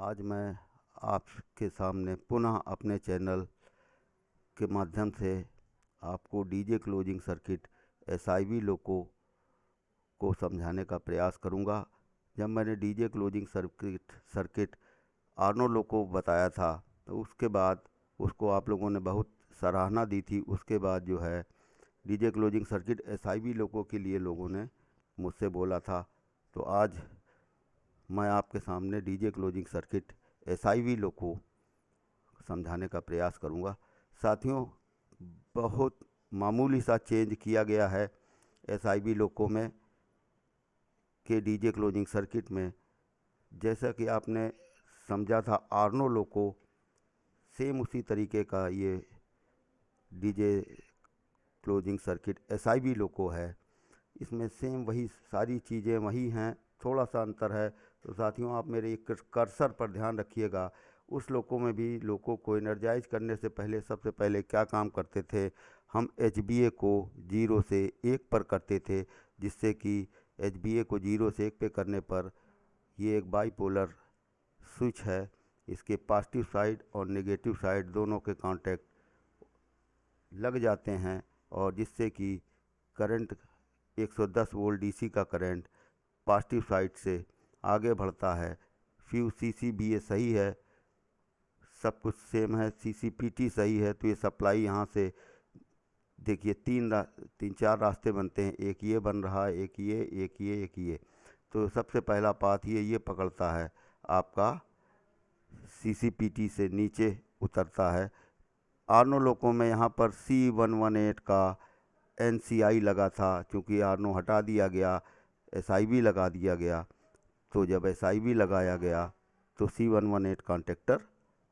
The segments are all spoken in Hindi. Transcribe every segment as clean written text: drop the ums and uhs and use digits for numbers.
आज मैं आपके सामने पुनः अपने चैनल के माध्यम से आपको डीजे क्लोजिंग सर्किट एसआईवी लोको को समझाने का प्रयास करूंगा। जब मैंने डीजे क्लोजिंग सर्किट आर्नो लोको बताया था तो उसके बाद उसको आप लोगों ने बहुत सराहना दी थी। उसके बाद जो है डीजे क्लोजिंग सर्किट एसआईवी लोको के लिए लोगों ने मुझसे बोला था। तो आज मैं आपके सामने डीजे क्लोजिंग सर्किट एसआईवी लोको समझाने का प्रयास करूंगा। साथियों, बहुत मामूली सा चेंज किया गया है एसआईवी लोको में के डीजे क्लोजिंग सर्किट में। जैसा कि आपने समझा था आर्नो लोको, सेम उसी तरीके का ये डीजे क्लोजिंग सर्किट एसआईवी लोको है। इसमें सेम वही सारी चीज़ें वही हैं, थोड़ा सा अंतर है। तो साथियों, आप मेरे एक कर्सर पर ध्यान रखिएगा। उस लोको में भी लोको को एनर्जाइज करने से पहले सबसे पहले क्या काम करते थे, हम एचबीए को 0 से 1 पर करते थे, जिससे कि एचबीए को 0 से 1 पे करने पर ये एक बाईपोलर स्विच है। इसके पॉजिटिव साइड और नेगेटिव साइड दोनों के कांटेक्ट लग जाते हैं और जिससे कि करंट 110 वोल्ट डीसी का करंट पॉजिटिव साइड से आगे बढ़ता है। फ्यूज सीसीबीए सही है, सब कुछ सेम है, सीसीपीटी सही है। तो ये सप्लाई यहाँ से देखिए तीन चार रास्ते बनते हैं, एक ये बन रहा है, एक ये। तो सबसे पहला पाथ ये पकड़ता है, आपका सीसीपीटी से नीचे उतरता है। आर्नो लोको में यहाँ पर C118 का NCI लगा था, क्योंकि आर्नो हटा दिया गया, SIV लगा दिया गया। तो जब SIV लगाया गया तो C118 कॉन्टेक्टर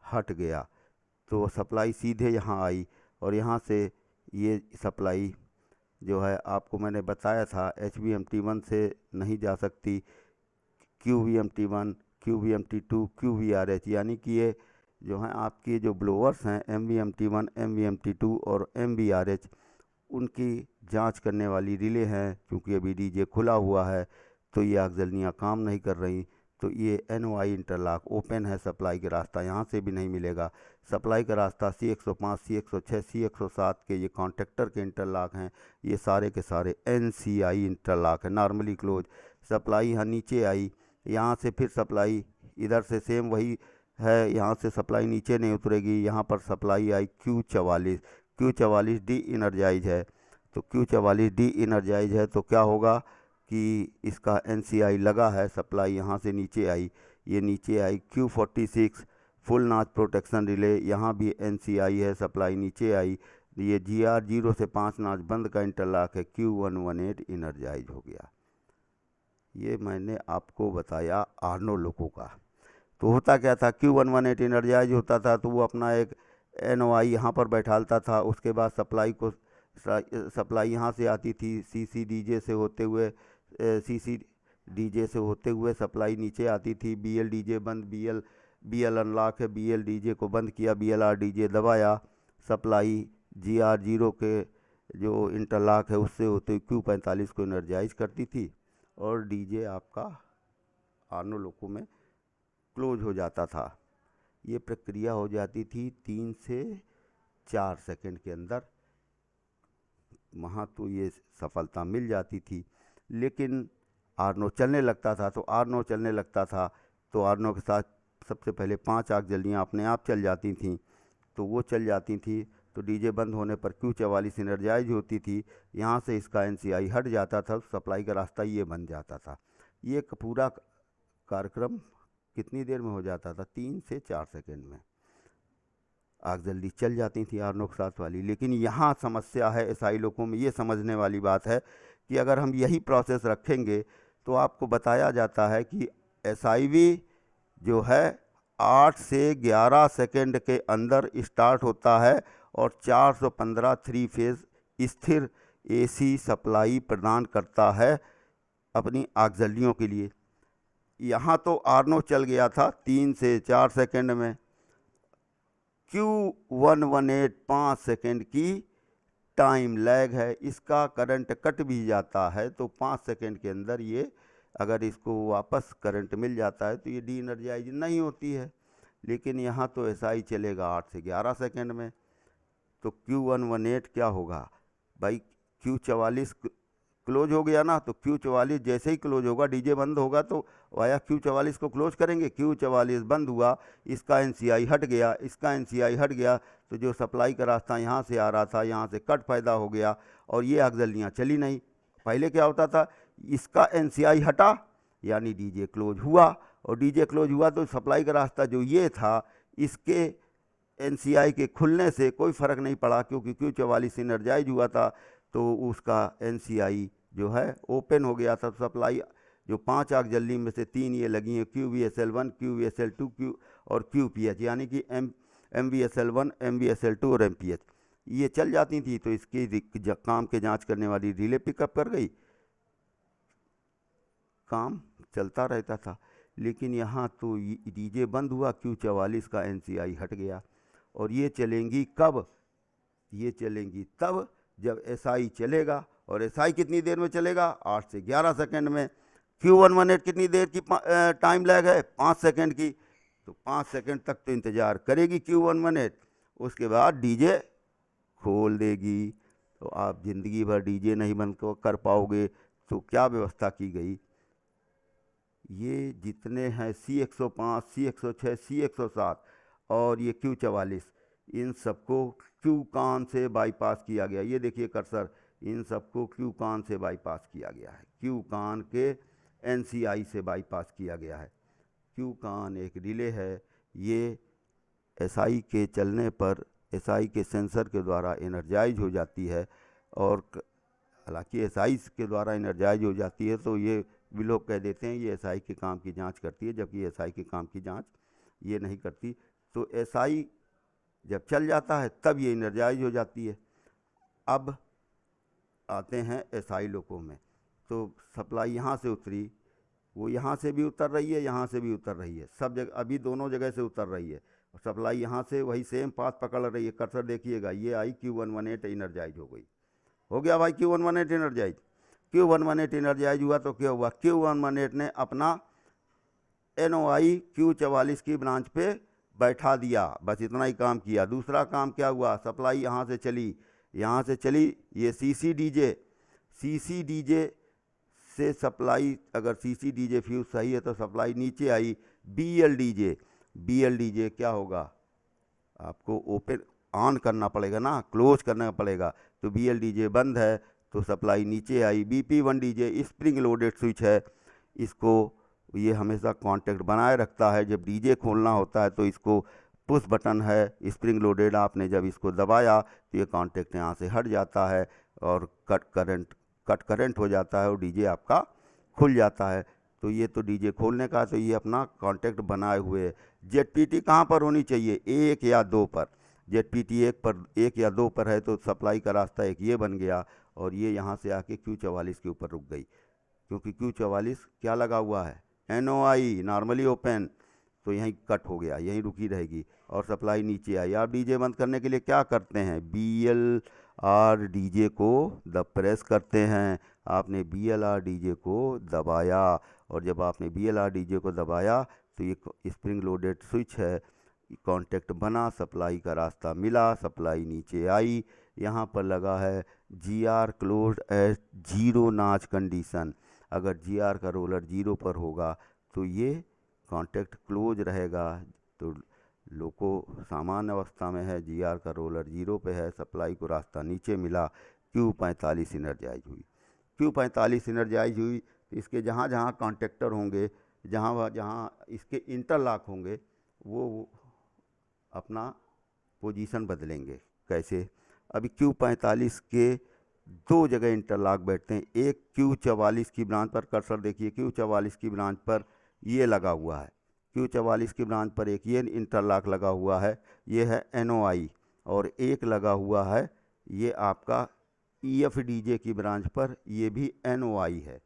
हट गया, तो सप्लाई सीधे यहाँ आई और यहाँ से ये सप्लाई जो है आपको मैंने बताया था HVMT1 से नहीं जा सकती, QVMT1, QVMT2, QVRH, यानी कि ये जो हैं आपकी जो ब्लोअर्स हैं MVMT1, MVMT2 और MVRH, उनकी जांच करने वाली रिले हैं। क्योंकि अभी डीजे खुला हुआ है तो ये आगजलियाँ काम नहीं कर रही, तो ये NOI इंटरलॉक ओपन है, सप्लाई का रास्ता यहाँ से भी नहीं मिलेगा। सप्लाई का रास्ता C105, C106, C107 के ये कॉन्टेक्टर के इंटरलॉक हैं, ये सारे के सारे NCI इंटरलॉक है, नॉर्मली क्लोज। सप्लाई यहाँ नीचे आई, यहाँ से फिर सप्लाई इधर से सेम वही है, यहाँ से सप्लाई नीचे नहीं उतरेगी। यहाँ पर supply I Q44 D energise है। तो Q44 डी इनर्जाइज है तो क्या होगा कि इसका NCI लगा है, सप्लाई यहाँ से नीचे आई, ये नीचे आई। Q46 full notch protection relay, यहाँ भी NCI है, सप्लाई नीचे आई। ये GR 0 से 5 नॉच बंद का इंटरलॉक है, Q118 इनर्जाइज हो गया। ये मैंने आपको बताया आर्नो लोको का। तो होता क्या था, Q118 इनर्जाइज होता था तो वो अपना एक NOI यहाँ पर बैठालता था। उसके बाद सप्लाई यहाँ से आती थी, CC डीजे से होते हुए सप्लाई नीचे आती थी। BL डीजे बंद, BL अनलॉक है, BL डीजे को बंद किया, BLR डीजे दबाया, सप्लाई GR 0 के जो इंटरलॉक है उससे होते हुए Q45 को एनर्जाइज करती थी और डीजे आपका आर्नो लोको में क्लोज हो जाता था। ये प्रक्रिया हो जाती थी 3 से 4 सेकंड के अंदर। वहाँ तो ये सफलता मिल जाती थी, लेकिन आर्नो चलने लगता था। तो आर्नो के साथ सबसे पहले 5 आगजलियाँ अपने आप चल जाती थीं। तो वो चल जाती थी तो डीजे बंद होने पर Q44 एनर्जाइज होती थी, यहाँ से इसका NCI हट जाता था, सप्लाई का रास्ता ये बन जाता था। ये पूरा कार्यक्रम कितनी देर में हो जाता था, 3 से 4 सेकंड में आग जल्दी चल जाती थी आर्नो के साथ वाली। लेकिन यहाँ समस्या है एसआई लोगों में, ये समझने वाली बात है कि अगर हम यही प्रोसेस रखेंगे तो आपको बताया जाता है कि SIV जो है 8 से 11 सेकंड के अंदर स्टार्ट होता है और 415 3 फेज स्थिर AC सप्लाई प्रदान करता है अपनी आगजलियों के लिए। यहाँ तो आर्नो चल गया था 3 से 4 सेकंड में, Q118 5 सेकंड की टाइम लैग है, इसका करंट कट भी जाता है तो 5 सेकंड के अंदर ये अगर इसको वापस करंट मिल जाता है तो ये डी एनर्जाइज नहीं होती है। लेकिन यहाँ तो SI चलेगा 8 से 11 सेकंड में। तो Q118 क्या होगा भाई, Q44 क्लोज हो गया ना, तो Q44 जैसे ही क्लोज होगा, डीजे बंद होगा तो वाया Q44 को क्लोज करेंगे। Q44 बंद हुआ, इसका NCI हट गया, इसका NCI हट गया, तो जो सप्लाई का रास्ता यहाँ से आ रहा था, यहाँ से कट पैदा हो गया और ये अगजलियाँ चली नहीं। पहले क्या होता था, इसका NCI हटा यानी डीजे क्लोज हुआ, और डीजे क्लोज हुआ तो सप्लाई का रास्ता जो ये था, इसके NCI के खुलने से कोई फ़र्क नहीं पड़ा, क्योंकि Q44 एनर्जाइज हुआ था तो उसका NCI जो है ओपन हो गया था। तो सप्लाई जो 5 आग जल्दी में से 3 ये लगी हैं, QVSL1, QVSL2, और QPH, यानी कि MVSL1, MVSL2 और MPH, ये चल जाती थी। तो इसकी काम के जांच करने वाली रिले पिकअप कर गई, काम चलता रहता था। लेकिन यहाँ तो डीजे बंद हुआ, Q44 का NCI हट गया, और ये चलेंगी कब, ये चलेंगी तब जब SI चलेगा। और SI कितनी देर में चलेगा, 8 से 11 सेकंड में। Q118 कितनी देर की टाइम लैग है, 5 सेकंड की। तो 5 सेकंड तक तो इंतज़ार करेगी Q118, उसके बाद डीजे खोल देगी। तो आप ज़िंदगी भर डीजे नहीं बंद कर पाओगे। तो क्या व्यवस्था की गई, ये जितने हैं C105, C106, C107 और ये Q44, इन सबको Q कान से बाईपास किया गया। ये देखिए कर्सर, इन सबको Q कान से बाईपास किया गया है, Q कान के NCI से बाईपास किया गया है। Q कान एक रिले है, ये SI के चलने पर SI के सेंसर के द्वारा एनर्जाइज हो जाती है। और हालांकि SI के द्वारा एनर्जाइज हो जाती है तो ये भी लोग कह देते हैं ये SI के काम की जांच करती है, जबकि SI के काम की जांच ये नहीं करती। तो SI जब चल जाता है तब ये एनर्जाइज हो जाती है। अब आते हैं SI लोको में। तो सप्लाई यहाँ से उतरी, वो यहाँ से भी उतर रही है, यहाँ से भी उतर रही है, सब जगह अभी दोनों जगह से उतर रही है। और सप्लाई यहाँ से वही सेम पाथ पकड़ रही है। कर्सर देखिएगा, ये आई Q118 एनर्जाइज हो गई, हो गया भाई Q118 एनर्जाइज। Q118 एनर्जाइज हुआ तो क्या हुआ, Q118 ने अपना NOI Q44 की ब्रांच पे बैठा दिया, बस इतना ही काम किया। दूसरा काम क्या हुआ, सप्लाई यहाँ से चली, यहाँ से चली, ये CC DJ से सप्लाई, अगर CC DJ फ्यूज सही है तो सप्लाई नीचे आई BL DJ क्या होगा, आपको ओपन ऑन करना पड़ेगा ना, क्लोज करना पड़ेगा। तो BL DJ बंद है तो सप्लाई नीचे आई। BP1 DJ spring loaded switch है, इसको ये हमेशा कांटेक्ट बनाए रखता है। जब डीजे खोलना होता है तो इसको पुश बटन है स्प्रिंग लोडेड, आपने जब इसको दबाया तो ये कांटेक्ट यहाँ से हट जाता है और कट करंट हो जाता है और डीजे आपका खुल जाता है। तो ये तो डीजे खोलने का, तो ये अपना कांटेक्ट बनाए हुए है। ZPT कहाँ पर होनी चाहिए, 1 या 2 पर। ZPT 1 या 2 पर है तो सप्लाई का रास्ता एक ये बन गया, और ये यहाँ से आके Q44 के ऊपर रुक गई, क्योंकि Q44 क्या लगा हुआ है, NOI नॉर्मली ओपन, तो यहीं कट हो गया, यहीं रुकी रहेगी और सप्लाई नीचे आई। आप डीजे बंद करने के लिए क्या करते हैं, BLR DJ को प्रेस करते हैं। आपने BLR DJ को दबाया, और जब आपने BLR DJ को दबाया तो ये स्प्रिंग लोडेड स्विच है, कांटेक्ट बना, सप्लाई का रास्ता मिला, सप्लाई नीचे आई। यहाँ पर लगा है GR closed eight 0 notch condition. अगर GR का रोलर 0 पर होगा तो ये कांटेक्ट क्लोज रहेगा। तो लोको सामान्य अवस्था में है, GR का रोलर 0 पे है, सप्लाई को रास्ता नीचे मिला, Q45 एनर्जाइज हुई। Q45 एनर्जाइज हुई तो इसके जहाँ जहाँ कॉन्टेक्टर होंगे, जहाँ जहाँ इसके इंटरलॉक होंगे, वो अपना पोजीशन बदलेंगे। कैसे, अभी Q45 के 2 जगह इंटरलॉक बैठते हैं। एक Q44 की ब्रांच पर, कर्सर देखिए, Q44 की ब्रांच पर ये लगा हुआ है, Q44 की ब्रांच पर एक ये इंटरलॉक लगा हुआ है, ये है NOI, और एक लगा हुआ है ये आपका EF DJ की ब्रांच पर, ये भी NOI है।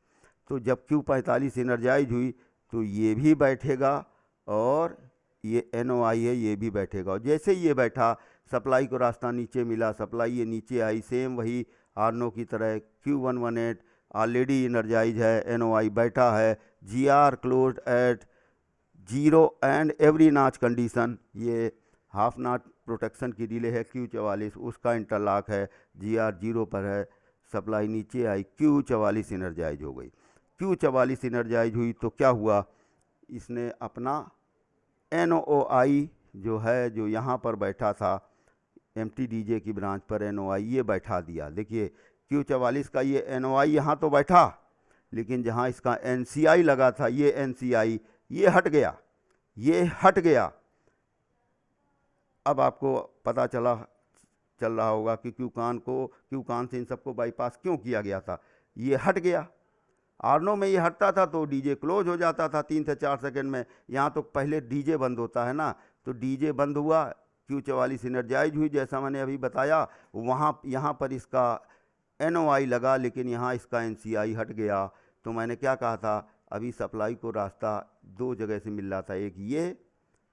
तो जब Q45 एनर्जाइज हुई तो ये भी बैठेगा और ये NOI है, ये भी बैठेगा। और जैसे ही ये बैठा, सप्लाई को रास्ता नीचे मिला, सप्लाई ये नीचे आई, सेम वही आरनो की तरह Q118 ऑलरेडी इनर्जाइज है, NOI बैठा है, GR close eight 0 and every notch condition, ये हाफ नॉच प्रोटेक्शन की डिले है Q44, उसका इंटरलॉक है, GR 0 पर है, सप्लाई नीचे आई, Q44 इनर्जाइज हो गई। Q44 इनर्जाइज हुई तो क्या हुआ, इसने अपना NOI जो है, जो यहाँ पर बैठा था MTDJ की ब्रांच पर NOI ये बैठा दिया। देखिए Q44 का ये NOI यहाँ तो बैठा, लेकिन जहाँ इसका NCI लगा था, ये NCI ये हट गया, ये हट गया। अब आपको पता चल रहा होगा कि क्यूकान से इन सबको बाईपास क्यों किया गया था। ये हट गया, आर्नो में ये हटता था तो डीजे क्लोज हो जाता था 3 से 4 सेकंड में। यहाँ तो पहले डीजे बंद होता है ना, तो डीजे बंद हुआ, Q44 इनर्जाइज हुई जैसा मैंने अभी बताया। यहाँ पर इसका NOI लगा, लेकिन यहाँ इसका NCI हट गया। तो मैंने क्या कहा था, अभी सप्लाई को रास्ता 2 जगह से मिल रहा था, एक ये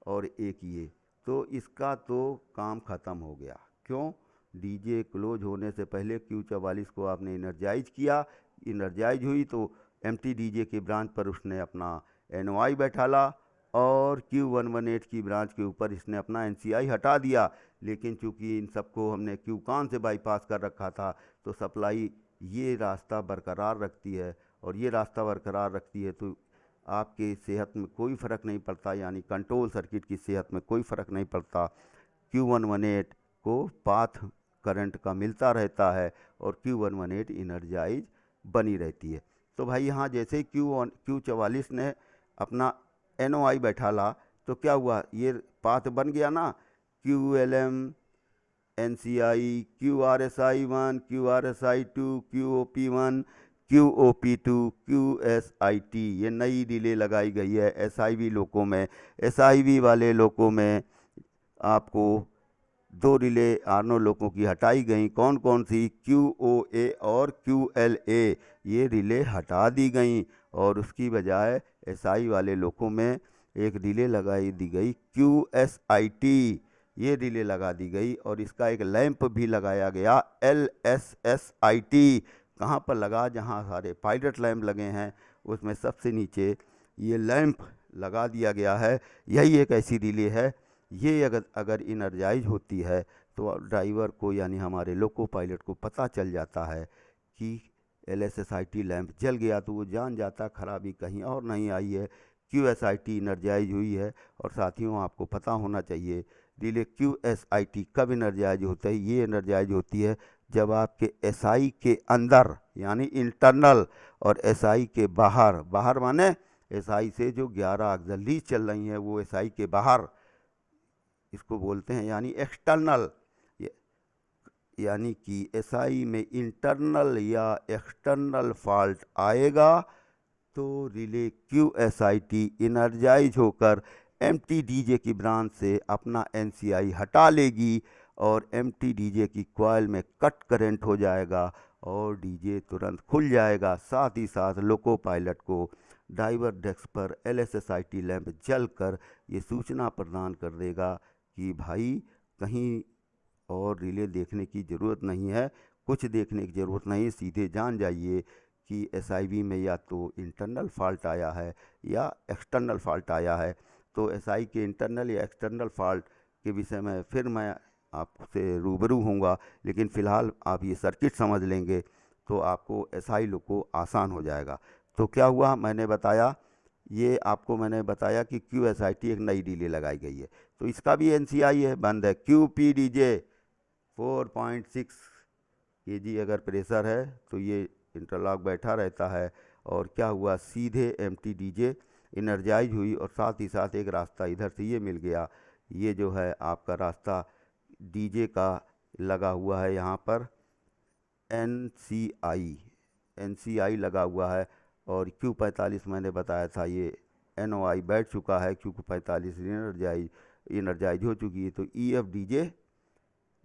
और एक ये, तो इसका तो काम ख़त्म हो गया। क्यों, डीजे क्लोज होने से पहले Q44 को आपने इनर्जाइज किया, इनर्जाइज हुई तो MTDJ की ब्रांच पर उसने अपना NOI बैठाला और Q118 की ब्रांच के ऊपर इसने अपना NCI हटा दिया। लेकिन चूंकि इन सबको हमने क्यूकान से बाईपास कर रखा था, तो सप्लाई ये रास्ता बरकरार रखती है, और ये रास्ता बरकरार रखती है तो आपके सेहत में कोई फ़र्क नहीं पड़ता, यानी कंट्रोल सर्किट की सेहत में कोई फ़र्क नहीं पड़ता। Q118 को पाथ करंट का मिलता रहता है और Q118 इनर्जाइज बनी रहती है। तो भाई यहाँ जैसे ही Q44 ने अपना NOI बैठाला तो क्या हुआ, ये पाथ बन गया ना, QLM NCI QRSI1 QRSI2 QOP1 QOP2 QSIT, ये नई डिले लगाई गई है SIV लोको में। SIV वाले लोको में आपको 2 रिले आर्नो लोकों की हटाई गई। कौन कौन सी, QOA और QLA, ये रिले हटा दी गई और उसकी बजाय SI वाले लोकों में एक रिले लगाई दी गई QSIT, ये रिले लगा दी गई। और इसका एक लैंप भी लगाया गया LSSIT। कहाँ पर लगा, जहाँ सारे पायलट लैंप लगे हैं उसमें सबसे नीचे ये लैंप लगा दिया गया है। यही एक ऐसी रिले है, ये अगर इनर्जाइज होती है तो ड्राइवर को यानी हमारे लोको पायलट को पता चल जाता है कि LSSIT लैंप जल गया, तो वो जान जाता खराबी कहीं और नहीं आई है, QSIT इनर्जाइज हुई है। और साथियों आपको पता होना चाहिए रिले QSIT कब इनर्जाइज होता है, ये इनर्जाइज होती है जब आपके SI के अंदर यानी इंटरनल और SI के बाहर, बाहर माने SI से जो 11 ऑक्सिलरी चल रही हैं वो SI के बाहर, इसको बोलते हैं यानी एक्सटर्नल, यानी कि SI में इंटरनल या एक्सटर्नल फॉल्ट आएगा तो रिले QSIT इनर्जाइज होकर MTDJ की ब्रांच से अपना NCI हटा लेगी और MTDJ की कॉइल में कट करंट हो जाएगा और डीजे तुरंत खुल जाएगा। साथ ही साथ लोको पायलट को ड्राइवर डेस्क पर LSSIT लैंप जलकर ये सूचना प्रदान कर देगा कि भाई कहीं और रिले देखने की ज़रूरत नहीं है, कुछ देखने की ज़रूरत नहीं, सीधे जान जाइए कि SIV में या तो इंटरनल फॉल्ट आया है या एक्सटर्नल फॉल्ट आया है। तो SI के इंटरनल या एक्सटर्नल फॉल्ट के विषय में फिर मैं आपसे रूबरू होऊंगा, लेकिन फ़िलहाल आप ये सर्किट समझ लेंगे तो आपको SI लोको आसान हो जाएगा। तो क्या हुआ, मैंने बताया, ये आपको मैंने बताया कि QSIT एक नई डिले लगाई गई है, तो इसका भी NCI है, बंद है। QPDJ 4.6 kg अगर प्रेशर है तो ये इंटरलॉक बैठा रहता है। और क्या हुआ, सीधे MTDJ इनर्जाइज हुई और साथ ही साथ एक रास्ता इधर से ये मिल गया। ये जो है आपका रास्ता DJ का लगा हुआ है, यहाँ पर NCI लगा हुआ है। और Q45 मैंने बताया था ये NOI बैठ चुका है, Q45 इनर्जाइज हो चुकी है, तो EFDJ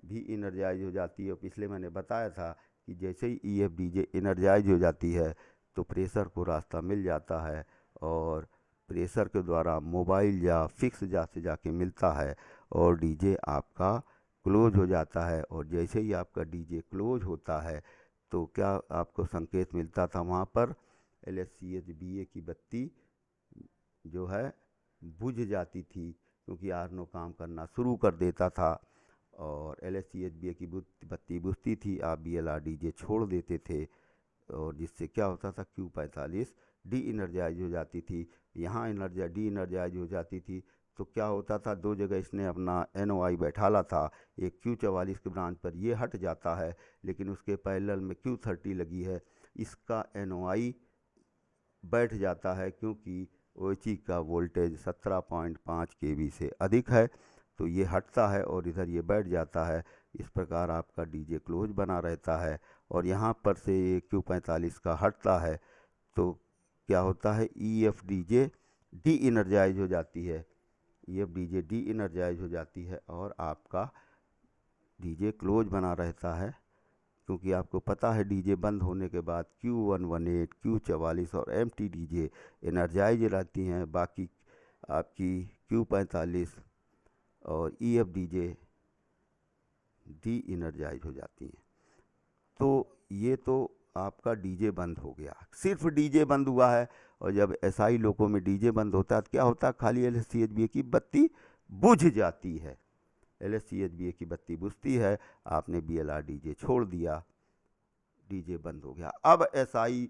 भी इनर्जाइज हो जाती है। पिछले मैंने बताया था कि जैसे ही EFDJ इनर्जाइज हो जाती है तो प्रेशर को रास्ता मिल जाता है और प्रेशर के द्वारा मोबाइल या फिक्स से जाके मिलता है और डीजे आपका क्लोज हो जाता है। और जैसे ही आपका डीजे क्लोज होता है तो क्या आपको संकेत मिलता था वहाँ पर, LSCHBA की बत्ती जो है बुझ जाती थी, क्योंकि आरनो काम करना शुरू कर देता था और LSCHBA की बत्ती बुझती थी, आप BLRDJ छोड़ देते थे और जिससे क्या होता था, Q45 डी इनर्जाइज हो जाती थी। यहाँ डी इनर्जाइज हो जाती थी तो क्या होता था, दो जगह इसने अपना NOI बैठाला था, एक Q44 के ब्रांच पर ये हट जाता है, लेकिन उसके पैरेलल में Q30 लगी है, इसका NOI बैठ जाता है, क्योंकि OHE का वोल्टेज 17.5 kV से अधिक है, तो ये हटता है और इधर ये बैठ जाता है। इस प्रकार आपका DJ क्लोज बना रहता है। और यहाँ पर से ये Q45 का हटता है तो क्या होता है, EFDJ डी इनर्जाइज हो जाती है, EFDJ डी इनर्जाइज हो जाती है और आपका DJ क्लोज बना रहता है, क्योंकि आपको पता है DJ बंद होने के बाद Q118, Q44 और MTDJ एनर्जाइज रहती हैं, बाकी आपकी Q45 और EFDJ डी इनर्जाइज हो जाती हैं। तो ये तो आपका DJ बंद हो गया, सिर्फ DJ बंद हुआ है। और जब SI लोको में DJ बंद होता है तो क्या होता है, खाली LSCHBA की बत्ती बुझ जाती है, LSCHBA की बत्ती बुझती है, आपने BLRDJ छोड़ दिया, DJ बंद हो गया। अब SI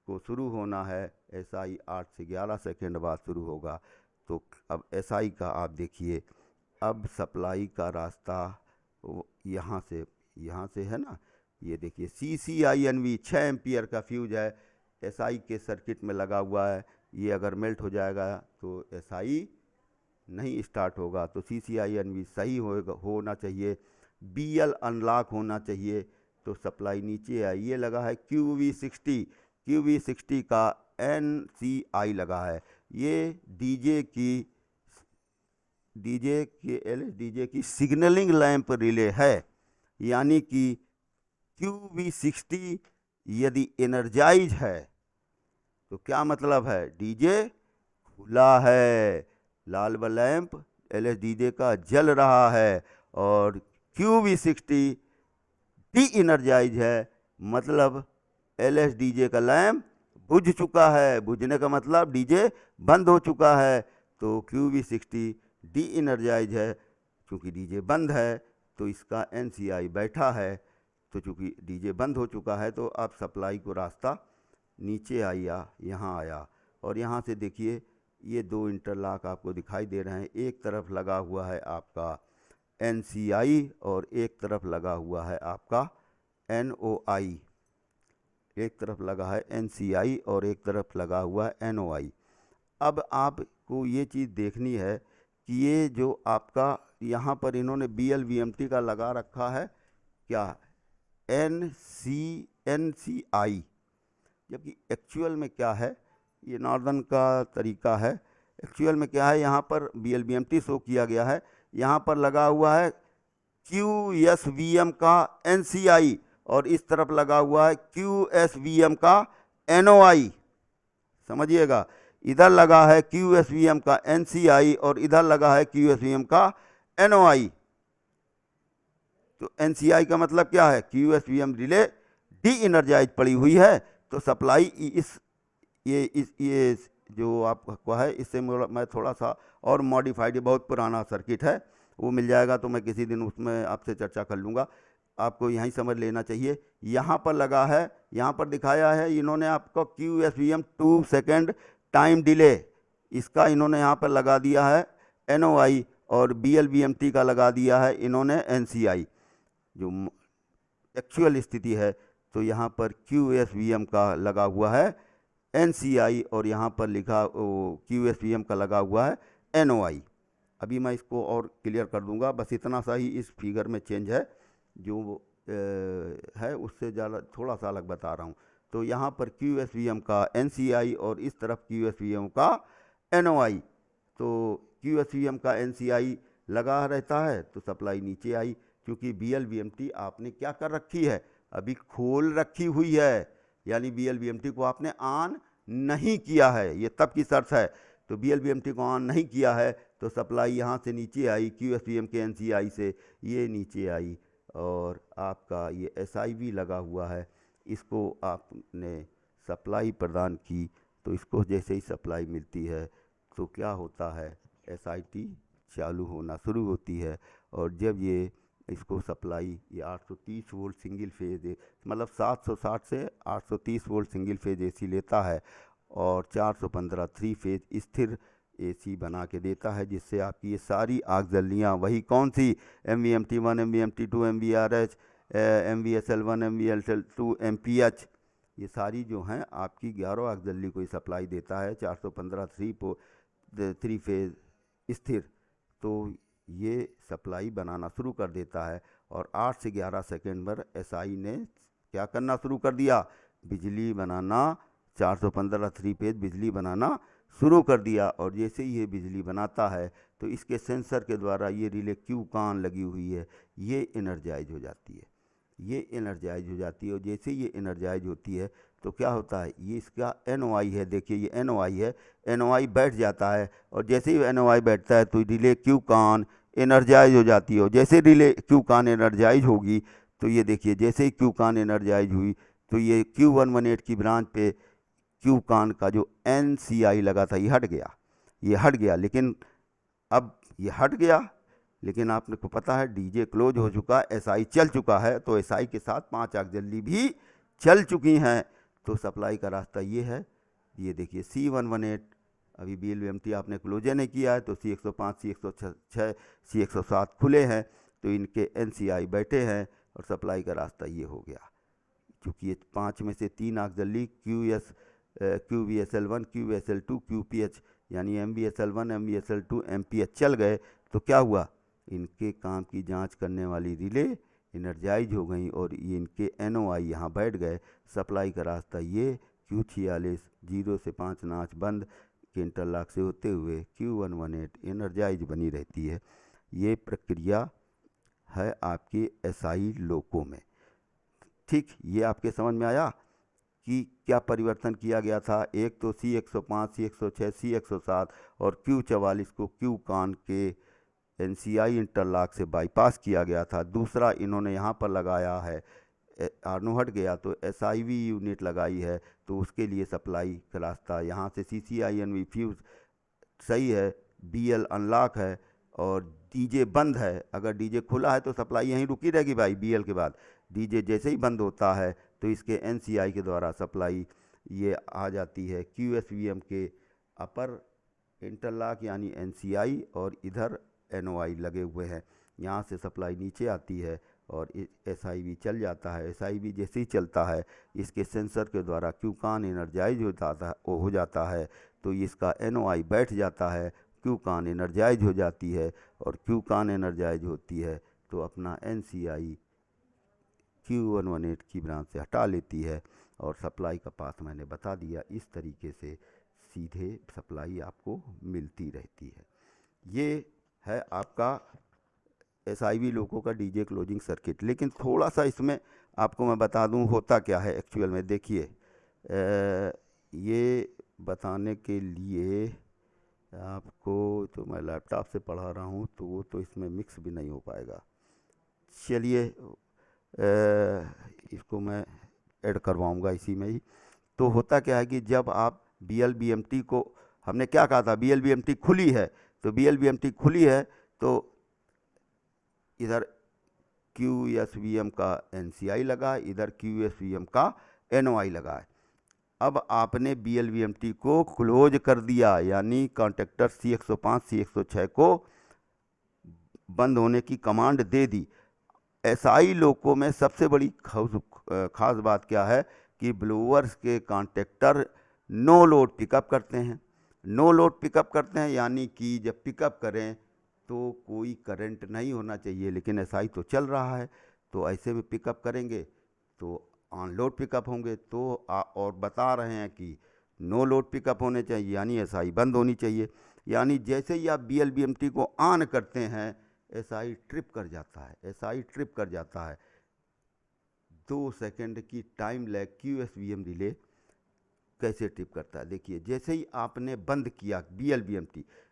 को शुरू होना है, SI 8 से 11 सेकेंड बाद शुरू होगा। तो अब SI का आप देखिए, अब सप्लाई का रास्ता यहाँ से है ना, ये देखिए CCINV 6 एम्पियर का फ्यूज है, SI के सर्किट में लगा हुआ है, ये अगर मेल्ट हो जाएगा तो SI नहीं स्टार्ट होगा, तो CCINV सही होना चाहिए, BL अनलॉक होना चाहिए, तो सप्लाई नीचे आई, ये लगा है QV60 का NCI लगा है, ये LSDJ की सिग्नलिंग लैंप रिले है, यानी कि QV60 यदि एनर्जाइज है तो क्या मतलब है, DJ खुला है, लाल लैंप LSDJ का जल रहा है, और QV60 डी इनर्जाइज है, मतलब LSDJ का लैंप बुझ चुका है, बुझने का मतलब DJ बंद हो चुका है, तो QV60 डी इनर्जाइज है, क्योंकि DJ बंद है तो इसका NCI बैठा है, तो चूँकि DJ बंद हो चुका है तो अब सप्लाई को रास्ता नीचे आया, यहाँ आया, और यहाँ से देखिए ये दो इंटरलॉक आपको दिखाई दे रहे हैं, एक तरफ लगा हुआ है आपका NCI और एक तरफ लगा हुआ है आपका NOI, एक तरफ लगा है NCI और एक तरफ लगा हुआ है NOI। अब आपको ये चीज़ देखनी है कि ये जो आपका यहाँ पर इन्होंने BLVMT का लगा रखा है क्या, NCI, जबकि एक्चुअल में क्या है, ये नॉर्दर्न का तरीका है, एक्चुअल में क्या है, यहाँ पर BLVMT शो किया गया है, यहाँ पर लगा हुआ है QSVM का NCI और इस तरफ लगा हुआ है QSVM का NOI, समझिएगा, इधर लगा है QSVM का NCI और इधर लगा है QSVM का NOI। तो NCI का मतलब क्या है, QSVM रिले डी इनर्जाइज पड़ी हुई है, तो सप्लाई ये जो आपको है, इससे मैं थोड़ा सा और मॉडिफाइड, ये बहुत पुराना सर्किट है, वो मिल जाएगा तो मैं किसी दिन उसमें आपसे चर्चा कर लूँगा, आपको यहीं समझ लेना चाहिए। यहाँ पर लगा है, यहाँ पर दिखाया है इन्होंने आपको QSVM 2 सेकेंड टाइम डिले, इसका इन्होंने यहाँ पर लगा दिया है NOI और BLVMT का लगा दिया है इन्होंने NCI। जो एक्चुअल स्थिति है तो यहाँ पर QSVM का लगा हुआ है NCI और यहाँ पर लिखा QSVM का लगा हुआ है NOI। अभी मैं इसको और क्लियर कर दूंगा, बस इतना सा ही इस फिगर में चेंज है, जो है उससे ज़्यादा थोड़ा सा अलग बता रहा हूँ। तो यहाँ पर QSVM का NCI और इस तरफ QSVM का NOI, तो QSVM का NCI लगा रहता है तो सप्लाई नीचे आई, क्योंकि BLVMT आपने क्या कर रखी है, अभी खोल रखी हुई है, यानी BLVMT को आपने ऑन नहीं किया है, ये तब की शर्त है। तो BLVMT को ऑन नहीं किया है तो सप्लाई यहाँ से नीचे आई, QSVM के NCI से ये नीचे आई, और आपका ये SIV लगा हुआ है, इसको आपने सप्लाई प्रदान की तो इसको जैसे ही सप्लाई मिलती है तो क्या होता है, SIT चालू होना शुरू होती है। और जब ये इसको सप्लाई ये 830 वोल्ट सिंगल फेज मतलब 760 से 830 वोल्ट सिंगल फेज AC लेता है और 415 थ्री फेज स्थिर AC बना के देता है, जिससे आपकी ये सारी आगजल्लियाँ वही कौन सी MVMT1 MVMT2 MVRH MVSL1 MVSL2 MPH ये सारी जो हैं आपकी 11 आगजल्ली को सप्लाई देता है 415 थ्री फेज स्थिर। तो ये सप्लाई बनाना शुरू कर देता है और 8 से 11 सेकेंड पर SI ने क्या करना शुरू कर दिया, बिजली बनाना 415 थ्री फेज बिजली बनाना शुरू कर दिया। और जैसे ही ये बिजली बनाता है तो इसके सेंसर के द्वारा ये रिले क्यू कान लगी हुई है ये एनर्जाइज हो जाती है, ये एनर्जाइज हो जाती है। और जैसे ये एनर्जाइज होती है तो क्या होता है, ये इसका NOI है, देखिए ये NOI है, NOI बैठ जाता है। और जैसे ही NOI बैठता है तो रिले क्यू कान एनर्जाइज हो जाती है। और जैसे रिले क्यू कान एनर्जाइज होगी तो ये देखिए जैसे ही क्यू कान एनर्जाइज हुई तो ये Q118 की ब्रांच पे क्यू कान का जो NCI लगा था ये हट गया, ये हट गया। लेकिन अब ये हट गया लेकिन आपने को पता है DJ क्लोज हो चुका, SI चल चुका है, तो SI के साथ 5 आगजल्ली भी चल चुकी हैं। तो सप्लाई का रास्ता ये है, ये देखिए C118 अभी BLVMT आपने क्लोज नहीं किया है तो C105 C106 C107 खुले हैं तो इनके NCI बैठे हैं और सप्लाई का रास्ता ये हो गया। क्योंकि ये 5 में से 3 आगजल्ली QVSL1 QVSL2 QPH यानी MVSL1 MVSL2 MPH चल गए तो क्या हुआ, इनके काम की जांच करने वाली रिले एनर्जाइज हो गई और ये इनके NOI यहाँ बैठ गए। सप्लाई का रास्ता ये Q46 0 से 5 नाच बंद के इंटरलॉक से होते हुए Q118 एनर्जाइज बनी रहती है। ये प्रक्रिया है आपके SI लोको में। ठीक, ये आपके समझ में आया कि क्या परिवर्तन किया गया था। एक तो C105 C106 C107 और Q44 को क्यू कान के NCI इंटरलॉक से बाईपास किया गया था। दूसरा इन्होंने यहाँ पर लगाया है, आर्नो हट गया तो SIV यूनिट लगाई है तो उसके लिए सप्लाई का रास्ता यहाँ से CCINV फ्यूज़ सही है, BL अनलॉक है और DJ बंद है। अगर DJ खुला है तो सप्लाई यहीं रुकी रहेगी भाई, BL के बाद DJ जैसे ही बंद होता है तो इसके NCI के द्वारा सप्लाई ये आ जाती है QSVM के अपर इंटरलॉक यानी NCI और इधर NOI लगे हुए हैं, यहाँ से सप्लाई नीचे आती है और SIV चल जाता है। SIV जैसे ही चलता है इसके सेंसर के द्वारा क्यू कान एनर्जाइज हो जाता है तो इसका NOI बैठ जाता है, क्यू कान एनर्जाइज हो जाती है और क्यू कान एनर्जाइज होती है तो अपना NCI Q118 की ब्रांच से हटा लेती है और सप्लाई का पाथ मैंने बता दिया। इस तरीके से सीधे सप्लाई आपको मिलती रहती है। ये है आपका SIV लोको का DJ क्लोजिंग सर्किट। लेकिन थोड़ा सा इसमें आपको मैं बता दूं होता क्या है एक्चुअल में। देखिए ये बताने के लिए आपको तो मैं लैपटॉप से पढ़ा रहा हूं तो वो तो इसमें मिक्स भी नहीं हो पाएगा। चलिए इसको मैं ऐड करवाऊंगा इसी में ही। तो होता क्या है कि जब आप BLVMT को, हमने क्या कहा था, BLVMT खुली है तो BLVMT खुली है तो इधर QSVM का NCI लगा है, इधर QSVM का NOI लगा है। अब आपने BLVMT को क्लोज कर दिया यानी कॉन्टेक्टर C105 C106 को बंद होने की कमांड दे दी। SI लोको में सबसे बड़ी खास बात क्या है कि ब्लोअर्स के कॉन्टेक्टर नो लोड पिकअप करते हैं। नो लोड पिकअप करते हैं यानी कि जब पिकअप करें तो कोई करंट नहीं होना चाहिए, लेकिन SI तो चल रहा है तो ऐसे में पिकअप करेंगे तो ऑन लोड पिकअप होंगे। तो और बता रहे हैं कि नो लोड पिकअप होने चाहिए यानी SI बंद होनी चाहिए। यानी जैसे ही आप BLVMT को ऑन करते हैं SI ट्रिप कर जाता है, SI ट्रिप कर जाता है। 2 सेकंड की टाइम लैग QSVM रिले कैसे ट्रिप करता है, देखिए जैसे ही आपने बंद किया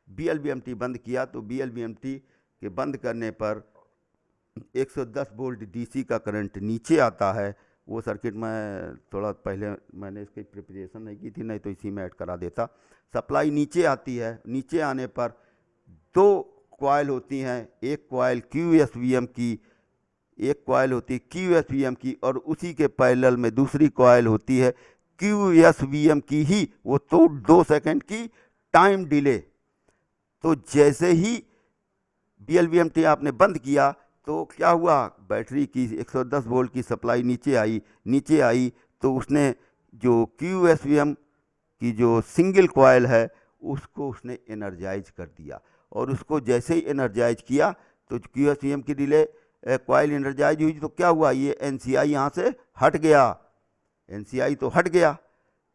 BLVMT बंद किया तो BLVMT के बंद करने पर 110 वोल्ट DC का करंट नीचे आता है वो सर्किट मैं थोड़ा पहले मैंने इसकी प्रिपरेशन नहीं की थी, नहीं तो इसी में ऐड करा देता। सप्लाई नीचे आती है, नीचे आने पर दो कॉइल होती हैं, एक कॉइल QSVM की, एक कॉइल होती है QSVM की, और उसी के पैरेलल में दूसरी कॉइल होती है QSVM की ही, वो तो 2 सेकंड की टाइम डिले। तो जैसे ही BLVMT आपने बंद किया तो क्या हुआ, बैटरी की 110 वोल्ट की सप्लाई नीचे आई तो उसने जो QSVM की जो सिंगल कॉइल है उसको उसने एनर्जाइज कर दिया, और उसको जैसे ही एनर्जाइज किया तो QSVM की डिले कॉइल एनर्जाइज हुई तो क्या हुआ, ये NCI यहाँ से हट गया, NCI तो हट गया,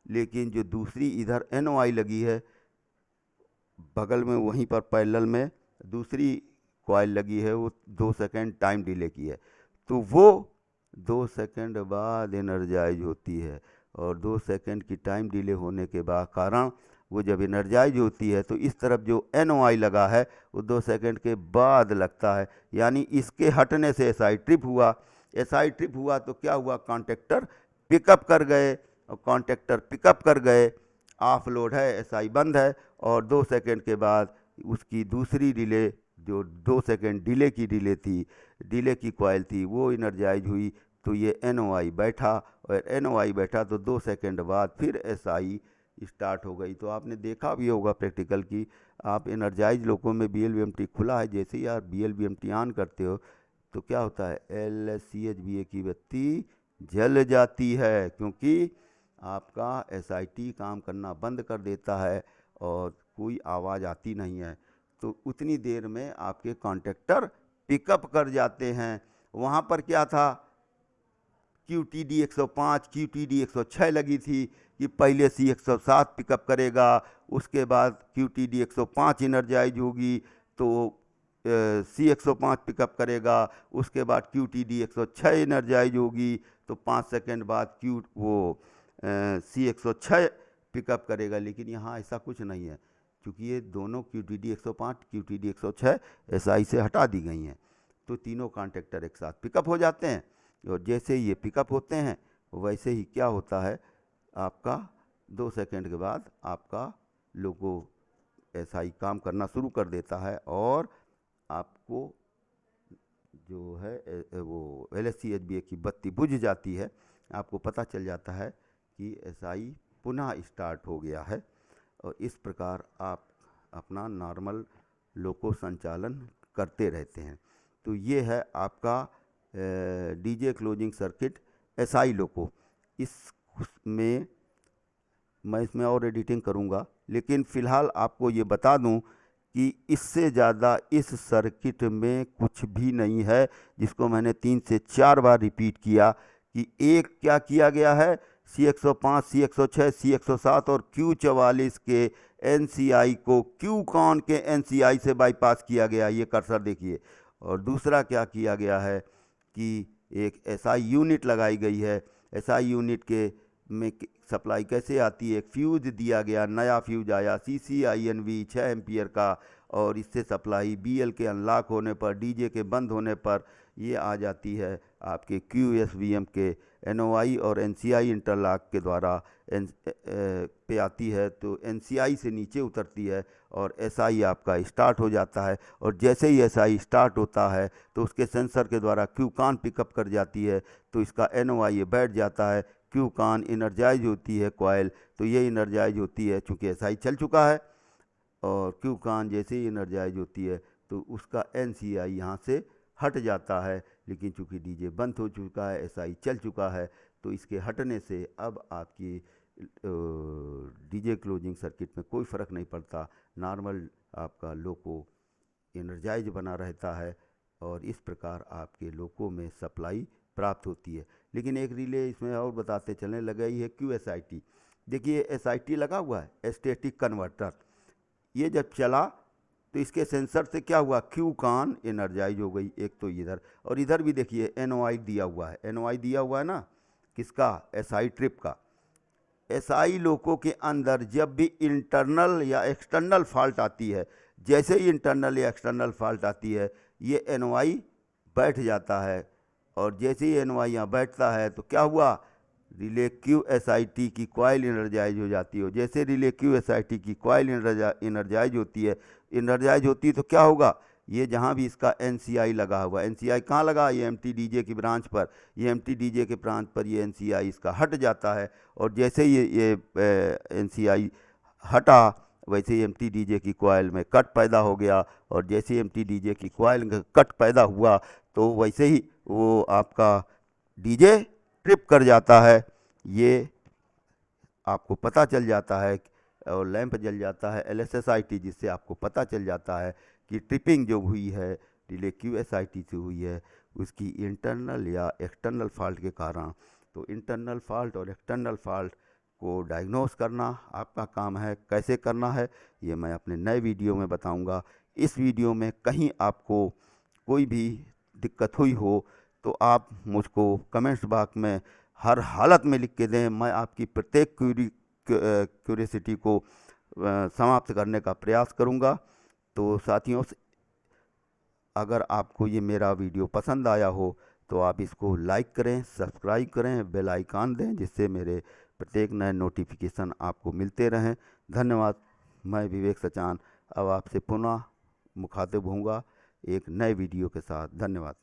लेकिन जो दूसरी इधर NOI लगी है बगल में, वहीं पर पैरेलल में दूसरी कॉइल लगी है, वो 2 सेकंड टाइम डिले की है, तो वो 2 सेकंड बाद एनर्जाइज होती है। और 2 सेकंड की टाइम डिले होने के बाद कारण वो जब एनर्जाइज होती है तो इस तरफ जो NOI लगा है वो 2 सेकंड के बाद लगता है, यानी इसके हटने से SI ट्रिप हुआ। SI ट्रिप हुआ तो क्या हुआ, कॉन्टेक्टर पिकअप कर गए, और कॉन्टेक्टर पिकअप कर गए, ऑफ लोड है, SI बंद है, और 2 सेकंड के बाद उसकी दूसरी डिले, जो 2 सेकंड डिले की कॉइल थी, वो एनर्जाइज हुई, तो ये NOI बैठा, और NOI बैठा तो 2 सेकंड बाद फिर SI स्टार्ट हो गई। तो आपने देखा भी होगा प्रैक्टिकल की, आप एनर्जाइज लोगों में BLVMT खुला है, जैसे ही आप BLVMT ऑन करते हो तो क्या होता है, LSCHBA की बत्ती जल जाती है, क्योंकि आपका SIT काम करना बंद कर देता है और कोई आवाज़ आती नहीं है। तो उतनी देर में आपके कॉन्टेक्टर पिकअप कर जाते हैं। वहाँ पर क्या था, QTD 105 QTD 106 लगी थी कि पहले C107 पिकअप करेगा, उसके बाद QTD 105 एनर्जाइज होगी तो C105 पिकअप करेगा, उसके बाद QTD 106 एनर्जाइज होगी तो 5 सेकंड बाद C106 पिकअप करेगा। लेकिन यहाँ ऐसा कुछ नहीं है, क्योंकि ये दोनों QTD 105 QTD 106 SI से हटा दी गई हैं, तो तीनों कॉन्टेक्टर एक साथ पिकअप हो जाते हैं। और जैसे ही ये पिकअप होते हैं वैसे ही क्या होता है, आपका 2 सेकंड के बाद आपका लोगो SI काम करना शुरू कर देता है, और आपको जो है वो LSCHBA की बत्ती बुझ जाती है, आपको पता चल जाता है कि SI पुनः स्टार्ट हो गया है। और इस प्रकार आप अपना नॉर्मल लोको संचालन करते रहते हैं। तो ये है आपका DJ क्लोजिंग सर्किट SI लोको। इसमें मैं इसमें और एडिटिंग करूँगा, लेकिन फ़िलहाल आपको ये बता दूं कि इससे ज़्यादा इस सर्किट में कुछ भी नहीं है, जिसको मैंने 3 से 4 बार रिपीट किया कि एक क्या किया गया है, C105 C106 C107 और Q44 के NCI को QCon के NCI से बाईपास किया गया, ये कर्सर देखिए। और दूसरा क्या किया गया है कि एक SI यूनिट लगाई गई है, SI यूनिट के में सप्लाई कैसे आती है, एक फ्यूज़ दिया गया, नया फ्यूज़ आया CCINV 6 एम्पियर का, और इससे सप्लाई BL के अनलॉक होने पर, DJ के बंद होने पर ये आ जाती है आपके QSVM के NOI और NCI इंटरलॉक के द्वारा पे आती है, तो NCI से नीचे उतरती है और SI आपका स्टार्ट हो जाता है। और जैसे ही SI स्टार्ट होता है तो उसके सेंसर के द्वारा QCon पिकअप कर जाती है, तो इसका NOI ये बैठ जाता है, QCon एनर्जाइज होती है कॉइल, तो ये एनर्जाइज होती है चूँकि SI चल चुका है, और QCon जैसे ही एनर्जाइज होती है तो उसका NCI यहाँ से हट जाता है। लेकिन चूँकि DJ बंद हो चुका है, SI चल चुका है, तो इसके हटने से अब आपकी DJ क्लोजिंग सर्किट में कोई फ़र्क नहीं पड़ता, नॉर्मल आपका लोको एनर्जाइज बना रहता है, और इस प्रकार आपके लोको में सप्लाई प्राप्त होती है। लेकिन एक रिले इसमें और बताते चलने लगा ही है QSIT। देखिए SIT लगा हुआ है, स्टैटिक कन्वर्टर, ये जब चला तो इसके सेंसर से क्या हुआ, QCon एनर्जाइज हो गई एक तो इधर, और इधर भी देखिए NOI दिया हुआ है, NOI दिया हुआ है ना, किसका, SI ट्रिप का। SI लोको के अंदर जब भी इंटरनल या एक्सटर्नल फॉल्ट आती है, जैसे ही इंटरनल या एक्सटर्नल फॉल्ट आती है ये NOI बैठ जाता है, और जैसे ही NY यहाँ बैठता है तो क्या हुआ, रिले QSIT की कॉइल एनर्जाइज हो जाती है। जैसे रिले QSIT की कॉइल एनर्जाइज होती है तो क्या होगा, ये जहाँ भी इसका NCI लगा हुआ, NCI कहाँ लगा, ये MTDJ की ब्रांच पर, ये MTDJ के ब्रांच पर ये NCI इसका हट जाता है। और जैसे ये NCI हटा, वैसे ही MTDJ की कॉइल में कट पैदा हो गया। और जैसे ही MTDJ की कॉइल में कट पैदा हुआ तो वैसे ही वो आपका DJ ट्रिप कर जाता है। ये आपको पता चल जाता है और लैंप जल जाता है LSSIT, जिससे आपको पता चल जाता है कि ट्रिपिंग जो हुई है रिले QSIT से हुई है उसकी इंटरनल या एक्सटर्नल फॉल्ट के कारण। तो इंटरनल फॉल्ट और एक्सटर्नल फॉल्ट को डायग्नोस करना आपका काम है। कैसे करना है ये मैं अपने नए वीडियो में बताऊंगा। इस वीडियो में कहीं आपको कोई भी दिक्कत हुई हो तो आप मुझको कमेंट्स बॉक्स में हर हालत में लिख के दें। मैं आपकी प्रत्येक क्यूरियोसिटी को समाप्त करने का प्रयास करूंगा। तो साथियों, अगर आपको ये मेरा वीडियो पसंद आया हो तो आप इसको लाइक करें, सब्सक्राइब करें, बेल आइकन दें, जिससे मेरे प्रत्येक नए नोटिफिकेशन आपको मिलते रहें। धन्यवाद। मैं विवेक सचान अब आपसे पुनः मुखातिब होऊंगा एक नए वीडियो के साथ। धन्यवाद।